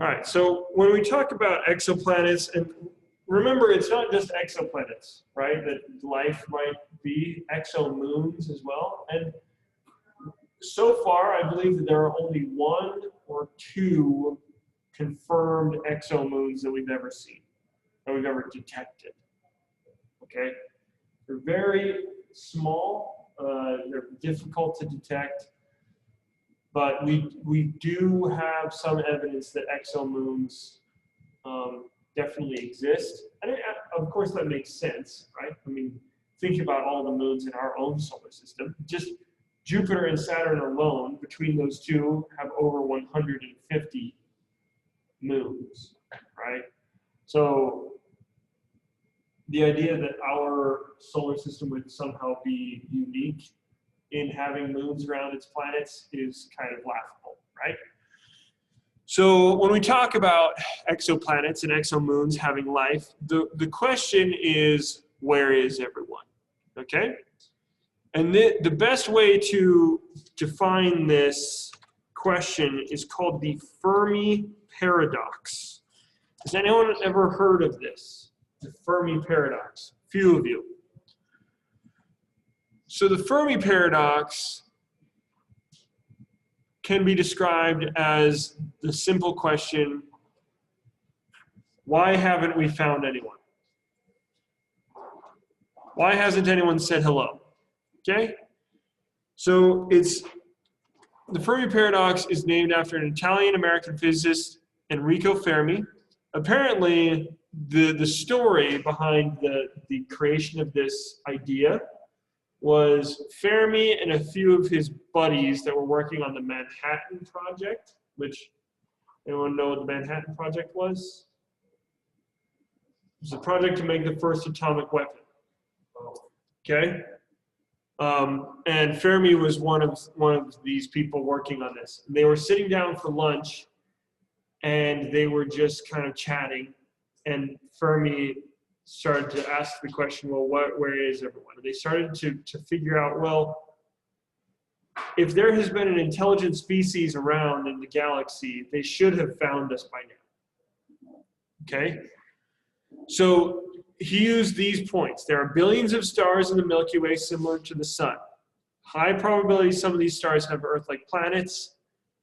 All right, so when we talk about exoplanets, and remember, it's not just exoplanets, right? That life might be exomoons as well. And so far, I believe that there are only 1 or 2 confirmed exomoons that we've ever seen, that we've ever detected. Okay? They're very small, they're difficult to detect, but we do have some evidence that exomoons definitely exist. And of course that makes sense, right? I mean, think about all the moons in our own solar system. Just Jupiter and Saturn alone, between those two, have over 150 moons, right? So the idea that our solar system would somehow be unique in having moons around its planets is kind of laughable, right? So when we talk about exoplanets and exomoons having life, the question is, where is everyone? Okay? And the best way to define this question is called the Fermi Paradox. Has anyone ever heard of this? The Fermi Paradox? Few of you. So the Fermi Paradox can be described as the simple question, why haven't we found anyone? Why hasn't anyone said hello? Okay? So the Fermi Paradox is named after an Italian-American physicist, Enrico Fermi. Apparently, the story behind the creation of this idea was Fermi and a few of his buddies that were working on the Manhattan Project, which, anyone know what the Manhattan Project was? It was a project to make the first atomic weapon. Okay? And Fermi was one of these people working on this. They were sitting down for lunch, and they were just kind of chatting, and Fermi started to ask the question, well, where is everyone? And they started to figure out, well, if there has been an intelligent species around in the galaxy, they should have found us by now. Okay? So he used these points. There are billions of stars in the Milky Way similar to the sun. High probability some of these stars have Earth-like planets.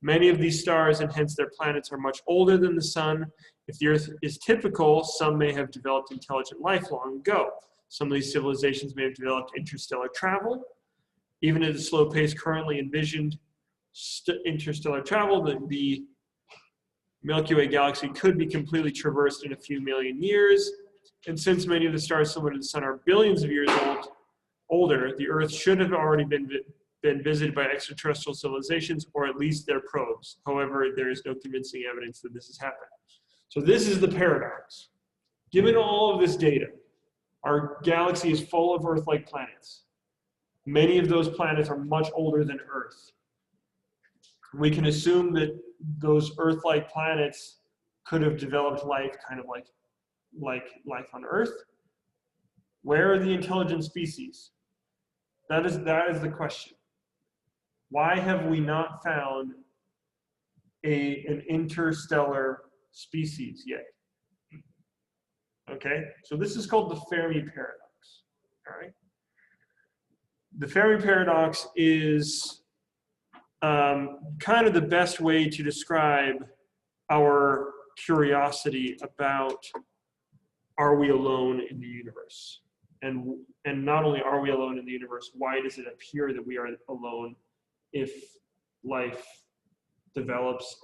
Many of these stars, and hence their planets, are much older than the sun. If the Earth is typical, some may have developed intelligent life long ago. Some of these civilizations may have developed interstellar travel. Even at the slow pace currently envisioned interstellar travel, the Milky Way galaxy could be completely traversed in a few million years. And since many of the stars similar to the sun are billions of years older, the Earth should have already been visited by extraterrestrial civilizations, or at least their probes. However, there is no convincing evidence that this has happened. So this is the paradox. Given all of this data, our galaxy is full of Earth-like planets. Many of those planets are much older than Earth. We can assume that those Earth-like planets could have developed life kind of like life on Earth. Where are the intelligent species? That is the question. Why have we not found an interstellar species yet? Okay, so this is called the Fermi Paradox. All right. The Fermi Paradox is kind of the best way to describe our curiosity about, are we alone in the universe? And not only are we alone in the universe, why does it appear that we are alone if life develops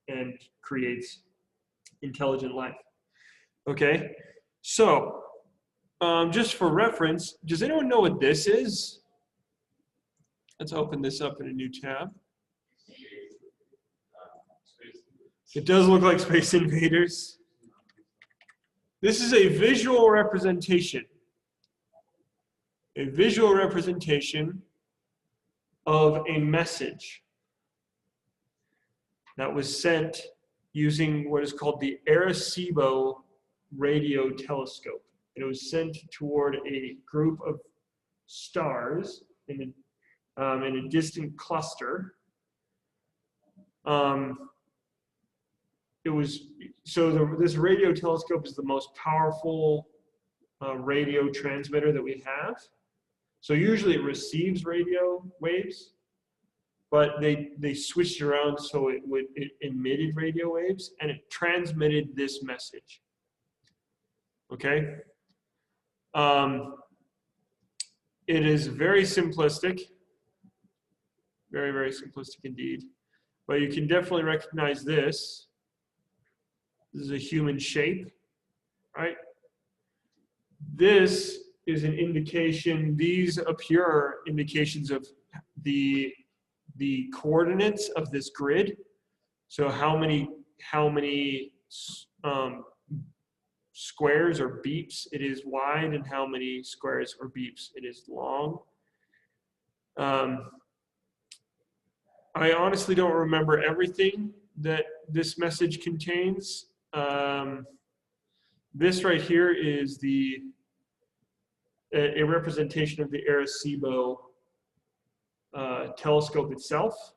and creates intelligent life? Okay, so just for reference, does anyone know what this is? Let's open this up in a new tab. It does look like Space Invaders. This is a visual representation. A visual representation of a message that was sent using what is called the Arecibo radio telescope. It was sent toward a group of stars in a distant cluster. this radio telescope is the most powerful radio transmitter that we have. So usually it receives radio waves, but they switched around so it emitted radio waves and it transmitted this message. Okay? It is very simplistic, very, very simplistic indeed. But you can definitely recognize this. This is a human shape, right? This is an indication, these appear indications of the coordinates of this grid. So how many squares or beeps it is wide and how many squares or beeps it is long. I honestly don't remember everything that this message contains. This right here is a representation of the Arecibo telescope itself,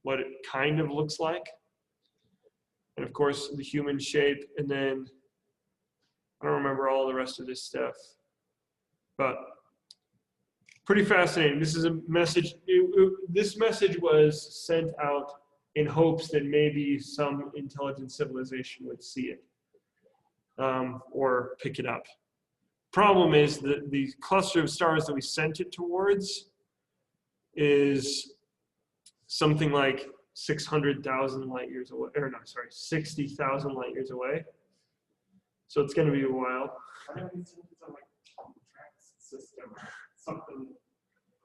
what it kind of looks like. And of course, the human shape, and then I don't remember all the rest of this stuff, but pretty fascinating. This is a message. This message was sent out in hopes that maybe some intelligent civilization would see it or pick it up. Problem is that the cluster of stars that we sent it towards is something like 600,000 light years away, or no, sorry, 60,000 light years away. So it's going to be a while. Something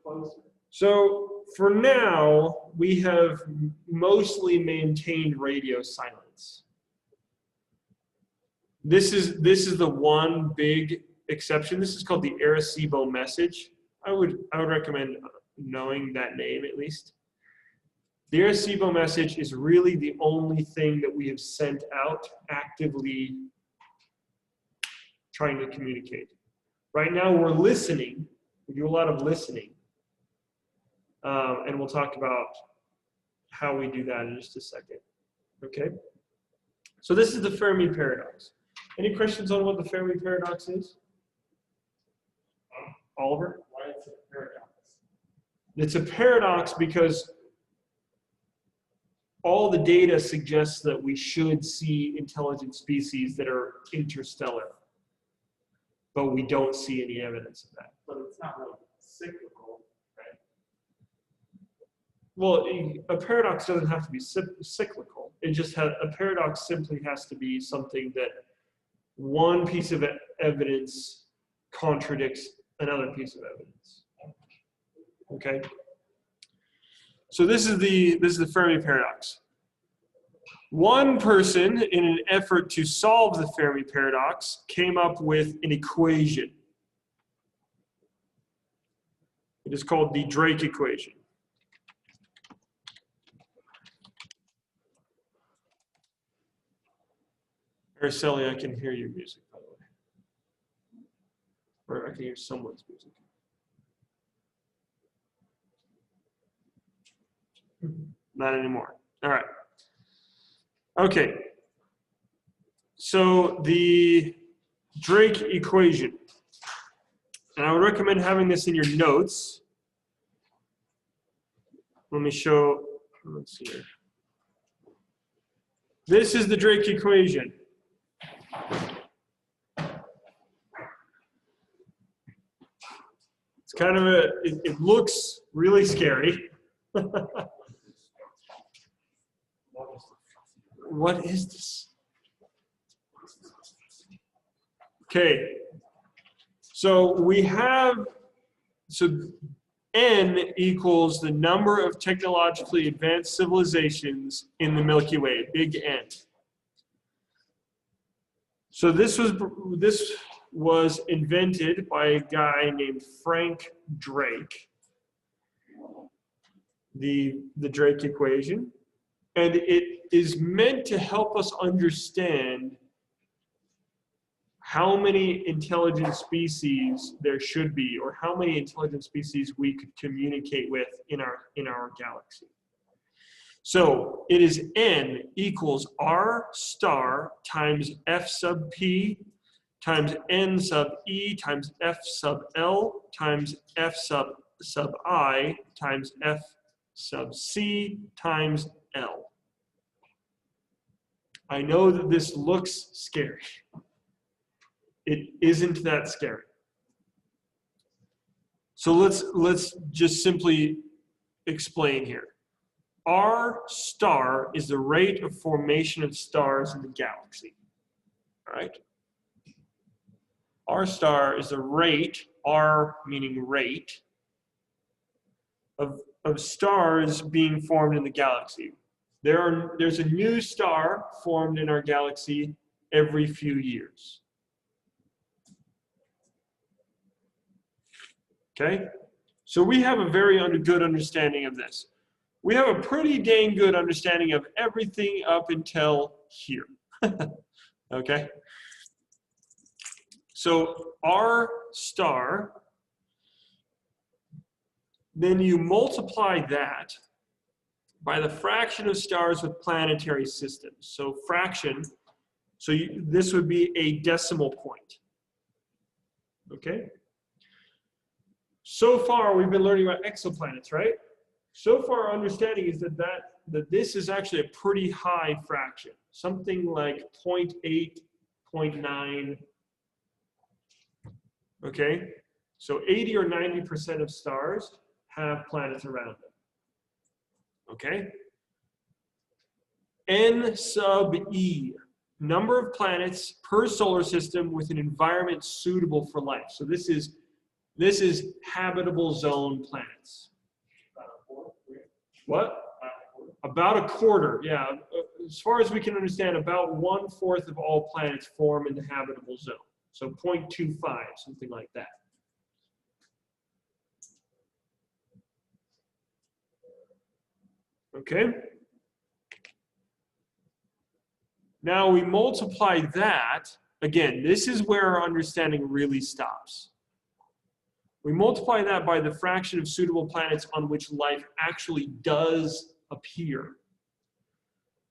closer. So for now, we have mostly maintained radio silence. This is the one big exception. This is called the Arecibo message. I would recommend knowing that name at least. The Arecibo message is really the only thing that we have sent out actively trying to communicate. Right now we're listening. We do a lot of listening. And we'll talk about how we do that in just a second. Okay? So this is the Fermi Paradox. Any questions on what the Fermi Paradox is? Oliver? Why is it a paradox? It's a paradox because all the data suggests that we should see intelligent species that are interstellar, but we don't see any evidence of that. But it's not really cyclical, right? Well, a paradox doesn't have to be cyclical. It just has, a paradox simply has to be something that one piece of evidence contradicts another piece of evidence. Okay. So this is the Fermi Paradox. One person, in an effort to solve the Fermi Paradox, came up with an equation. It is called the Drake equation. Araceli, I can hear your music, by the way. Or I can hear someone's music. Not anymore. All right. Okay. So the Drake equation. And I would recommend having this in your notes. Let me show, let's see here. This is the Drake equation. It's kind of it looks really scary. What is this? Okay, so we have, N equals the number of technologically advanced civilizations in the Milky Way, big N. So this was invented by a guy named Frank Drake, the Drake equation. And it is meant to help us understand how many intelligent species there should be, or how many intelligent species we could communicate with in our galaxy. So it is n equals r star times f sub p times n sub e times f sub l times f sub I times f sub c times l. I know that this looks scary. It isn't that scary. So let's just simply explain here. R star is the rate of formation of stars in the galaxy. All right? R star is the rate, R meaning rate, of stars being formed in the galaxy. There's a new star formed in our galaxy every few years. Okay? So we have a very good understanding of this. We have a pretty dang good understanding of everything up until here. Okay? So R star, then you multiply that by the fraction of stars with planetary systems. So fraction, this would be a decimal point. Okay? So far, we've been learning about exoplanets, right? So far, our understanding is that this is actually a pretty high fraction, something like 0.8, 0.9. Okay? So 80 or 90% of stars have planets around them. Okay? N sub E, number of planets per solar system with an environment suitable for life. So this is habitable zone planets. What? About a quarter, yeah. As far as we can understand, about 1/4 of all planets form in the habitable zone. So 0.25, something like that. Okay? Now we multiply that. Again, this is where our understanding really stops. We multiply that by the fraction of suitable planets on which life actually does appear.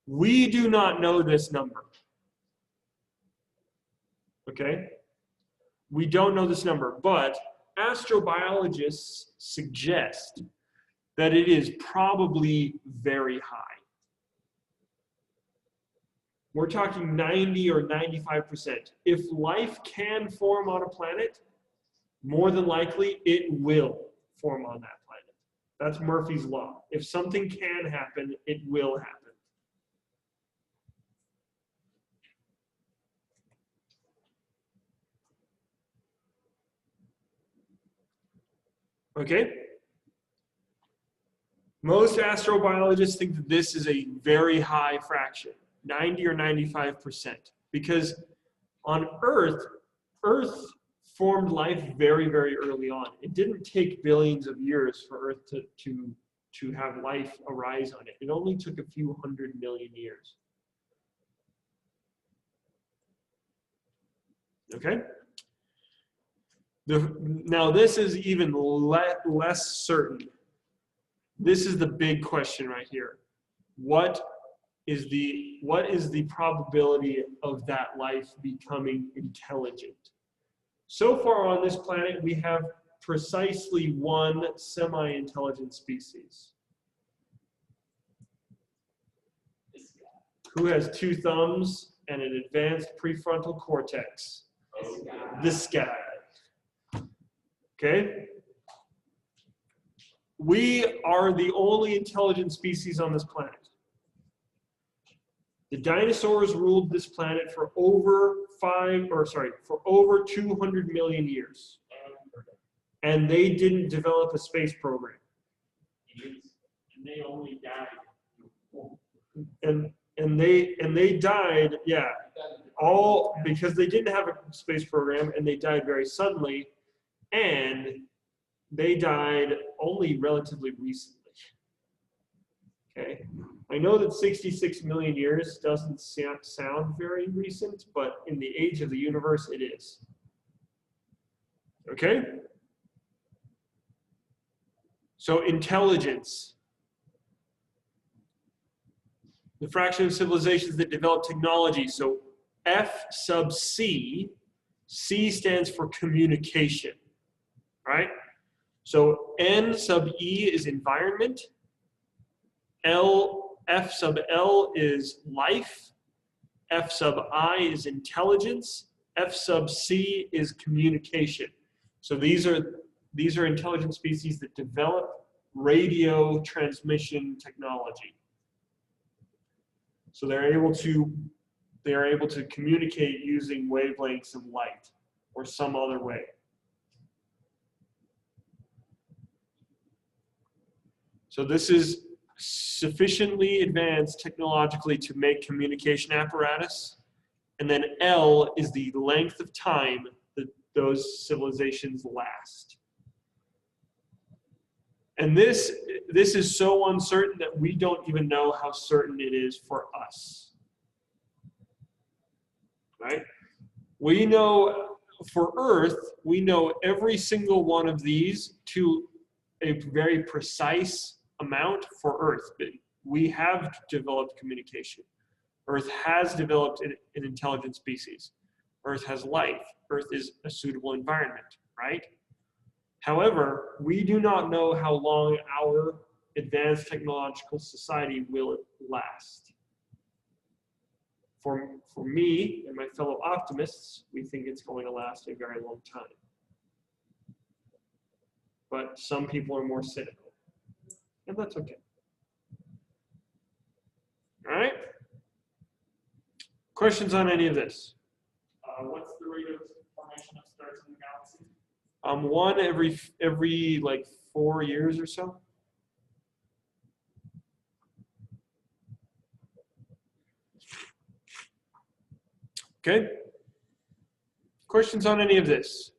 We do not know this number. Okay? We don't know this number, but astrobiologists suggest that it is probably very high. We're talking 90 or 95%. If life can form on a planet, more than likely it will form on that planet. That's Murphy's Law. If something can happen, it will happen. Okay? Most astrobiologists think that this is a very high fraction, 90 or 95%, because on Earth formed life very, very early on. It didn't take billions of years for Earth to have life arise on it. It only took a few 100 million years. Okay? Now this is even less certain. This is the big question right here. What is the probability of that life becoming intelligent? So far on this planet, we have precisely one semi-intelligent species. Who has 2 thumbs and an advanced prefrontal cortex? This guy. Okay? We are the only intelligent species on this planet. The dinosaurs ruled this planet for over 200 million years. And they didn't develop a space program. And they only died. And they died, yeah, all because they didn't have a space program and they died very suddenly, and they died only relatively recently. Okay, I know that 66 million years doesn't sound very recent, but in the age of the universe, it is. Okay? So intelligence. the fraction of civilizations that develop technology. So F sub C, C stands for communication, right? So N sub E is environment, F sub L is life, F sub I is intelligence, F sub C is communication. So these are intelligent species that develop radio transmission technology. So they are able to communicate using wavelengths of light or some other way. So this is sufficiently advanced technologically to make communication apparatus. And then L is the length of time that those civilizations last. And this is so uncertain that we don't even know how certain it is for us. Right? We know, for Earth, we know every single one of these to a very precise amount for Earth. We have developed communication. Earth has developed an intelligent species. Earth has life. Earth is a suitable environment, right? However, we do not know how long our advanced technological society will last. For me and my fellow optimists, we think it's going to last a very long time. But some people are more cynical, and that's okay. All right? Questions on any of this? What's the rate of formation of stars in the galaxy? One every like 4 years or so. Okay. Questions on any of this?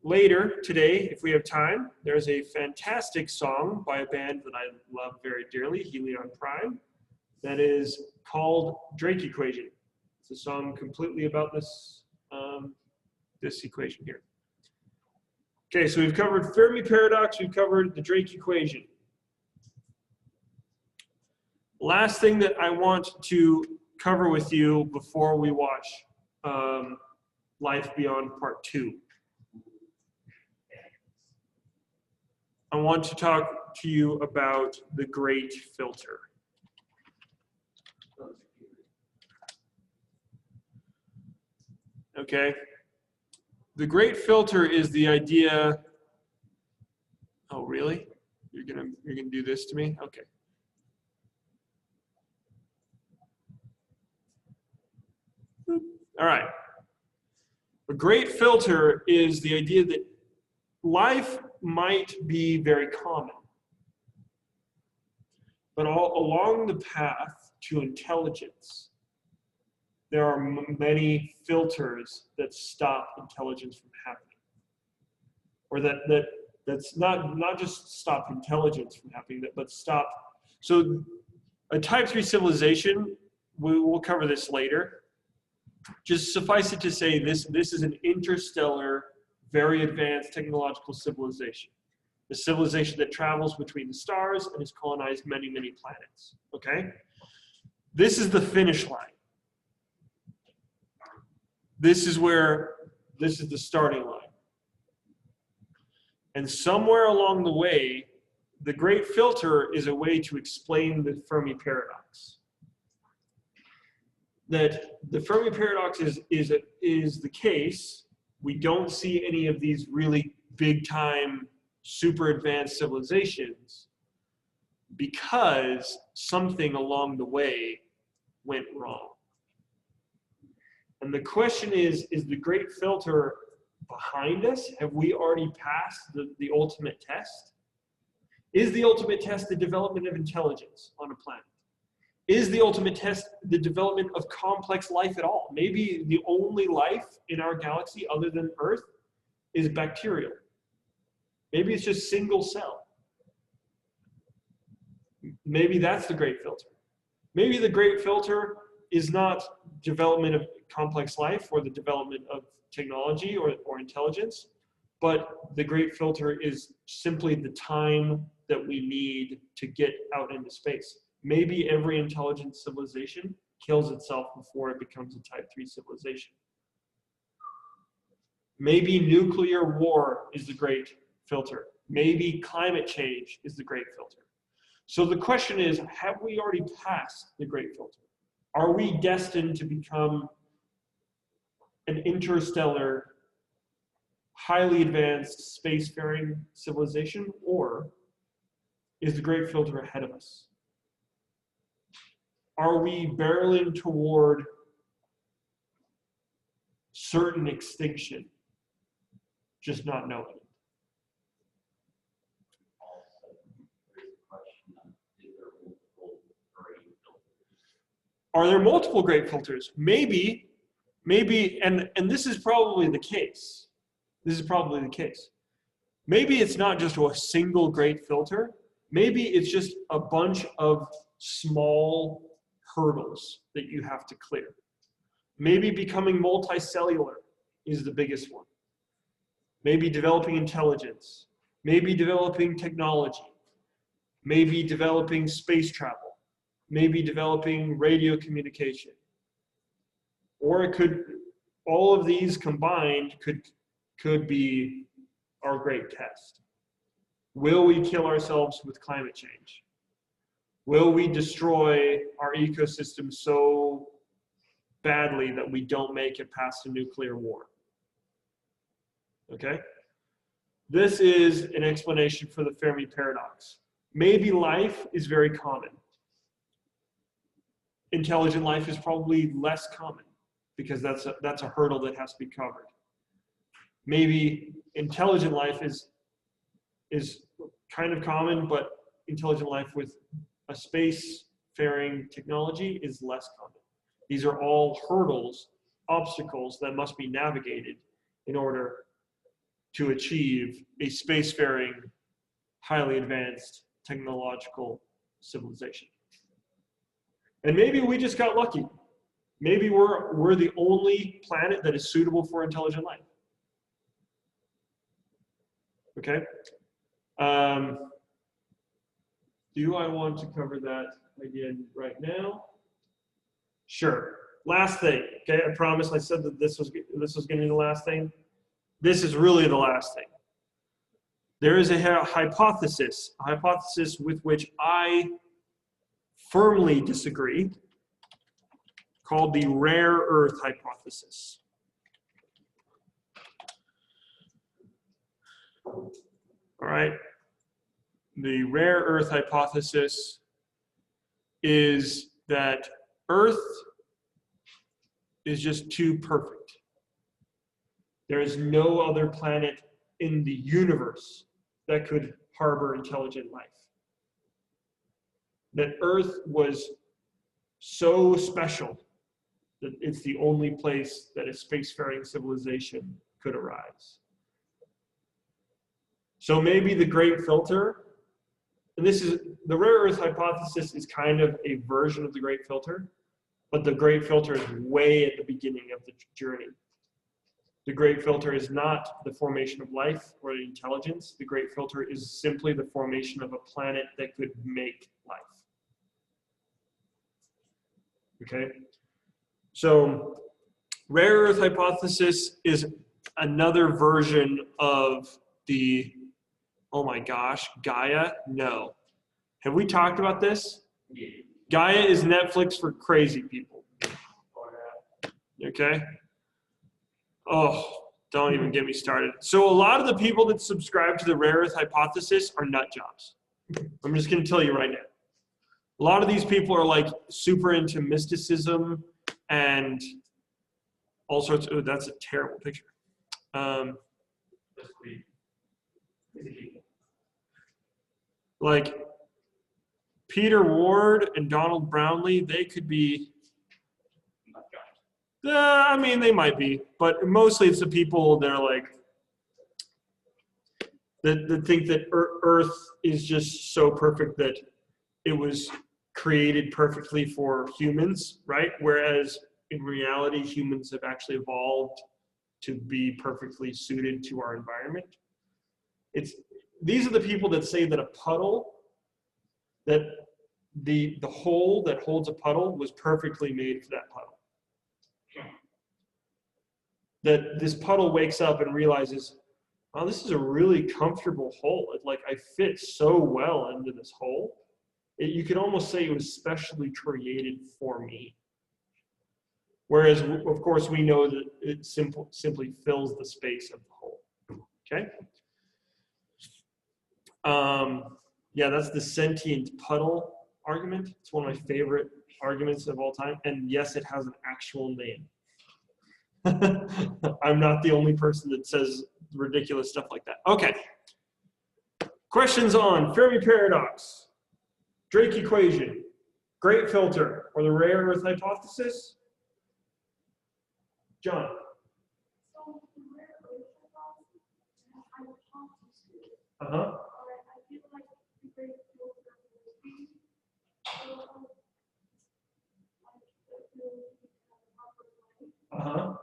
Later today, if we have time, there's a fantastic song by a band that I love very dearly, Helion Prime, that is called Drake Equation. It's a song completely about this, this equation here. Okay, so we've covered Fermi Paradox, we've covered the Drake Equation. Last thing that I want to cover with you before we watch Life Beyond Part 2. I want to talk to you about the Great Filter. Okay? The Great Filter is the idea. Oh, really? You're gonna do this to me? Okay. All right. A great filter is the idea that life might be very common, but along the path to intelligence, there are many filters that stop intelligence from happening, or that's not just stop intelligence from happening, but stop. So a type 3 civilization, we'll cover this later. Just suffice it to say, this is an interstellar, very advanced technological civilization. A civilization that travels between the stars and has colonized many, many planets. Okay? This is the finish line. This is the starting line. And somewhere along the way, the Great Filter is a way to explain the Fermi Paradox. That the Fermi Paradox is the case. We don't see any of these really big time, super advanced civilizations because something along the way went wrong. And the question is the Great Filter behind us? Have we already passed the ultimate test? Is the ultimate test the development of intelligence on a planet? Is the ultimate test the development of complex life at all? Maybe the only life in our galaxy other than Earth is bacterial. Maybe it's just single cell. Maybe that's the Great Filter. Maybe the Great Filter is not development of complex life or the development of technology or intelligence, but the Great Filter is simply the time that we need to get out into space. Maybe every intelligent civilization kills itself before it becomes a type 3 civilization. Maybe nuclear war is the great filter. Maybe climate change is the great filter. So the question is, have we already passed the great filter? Are we destined to become an interstellar, highly advanced spacefaring civilization, or is the great filter ahead of us? Are we barreling toward certain extinction, just not knowing it? Are there multiple great filters? Maybe, and this is probably the case. This is probably the case. Maybe it's not just a single great filter. Maybe it's just a bunch of small hurdles that you have to clear. Maybe becoming multicellular is the biggest one. Maybe developing intelligence. Maybe developing technology. Maybe developing space travel. Maybe developing radio communication. Or it could, all of these combined could be our great test. Will we kill ourselves with climate change? Will we destroy our ecosystem so badly that we don't make it past a nuclear war? Okay? This is an explanation for the Fermi Paradox. Maybe life is very common. Intelligent life is probably less common because that's a hurdle that has to be covered. Maybe intelligent life is kind of common, but intelligent life with a space-faring technology is less common. These are all hurdles, obstacles that must be navigated in order to achieve a spacefaring, highly advanced technological civilization. And maybe we just got lucky. Maybe we're the only planet that is suitable for intelligent life. Okay? Do I want to cover that again right now? Sure. Last thing. Okay, I promise I said that this was going to be the last thing. This is really the last thing. There is a hypothesis with which I firmly disagree, called the rare earth hypothesis. All right. The rare earth hypothesis is that Earth is just too perfect. There is no other planet in the universe that could harbor intelligent life. That Earth was so special that it's the only place that a spacefaring civilization could arise. So maybe the great filter, and this is, the rare earth hypothesis is kind of a version of the great filter, but the great filter is way at the beginning of the journey. The great filter is not the formation of life or the intelligence. The great filter is simply the formation of a planet that could make life. Okay? So, rare earth hypothesis is another version of the, oh my gosh, Gaia? No. Have we talked about this? Yeah. Gaia is Netflix for crazy people. Okay? Oh, don't even get me started. So a lot of the people that subscribe to the rare earth hypothesis are nut jobs. I'm just going to tell you right now. A lot of these people are like super into mysticism and all sorts of, oh, that's a terrible picture. Like Peter Ward and Donald Brownlee, they could be, I mean, they might be, but mostly it's the people that are like, that think that Earth is just so perfect that it was created perfectly for humans, right? Whereas in reality, humans have actually evolved to be perfectly suited to our environment. these are the people that say that a puddle, that the hole that holds a puddle was perfectly made for that puddle. That this puddle wakes up and realizes, oh, this is a really comfortable hole. Like I fit so well into this hole. You could almost say it was specially created for me. Whereas, of course, we know that it simply fills the space of the hole. Okay? Yeah, that's the sentient puddle argument. It's one of my favorite arguments of all time. And yes, it has an actual name. I'm not the only person that says ridiculous stuff like that. Okay. Questions on Fermi Paradox, Drake equation, great filter, or the rare earth hypothesis? John. So the rare earth hypothesis and hypothesis. Uh-huh. I feel like the great filter would be Uh-huh.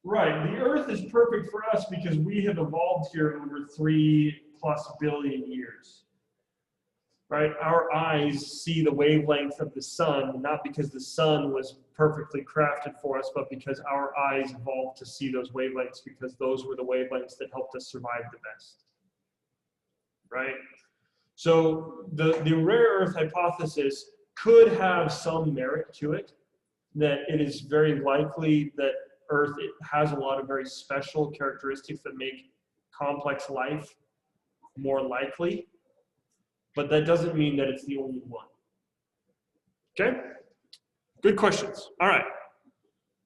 Right, the Earth is perfect for us because we have evolved here over 3+ billion years. Right, our eyes see the wavelength of the sun, not because the sun was perfectly crafted for us, but because our eyes evolved to see those wavelengths because those were the wavelengths that helped us survive the best. Right? So the rare earth hypothesis could have some merit to it, that it is very likely that Earth has a lot of very special characteristics that make complex life more likely, but that doesn't mean that it's the only one. Okay? Good questions. All right.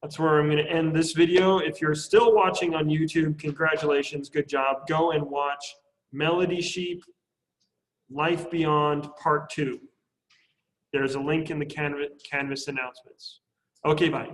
That's where I'm going to end this video. If you're still watching on YouTube, congratulations, good job. Go and watch Melody Sheep, Life Beyond Part 2. There's a link in the Canvas announcements. Okay, bye.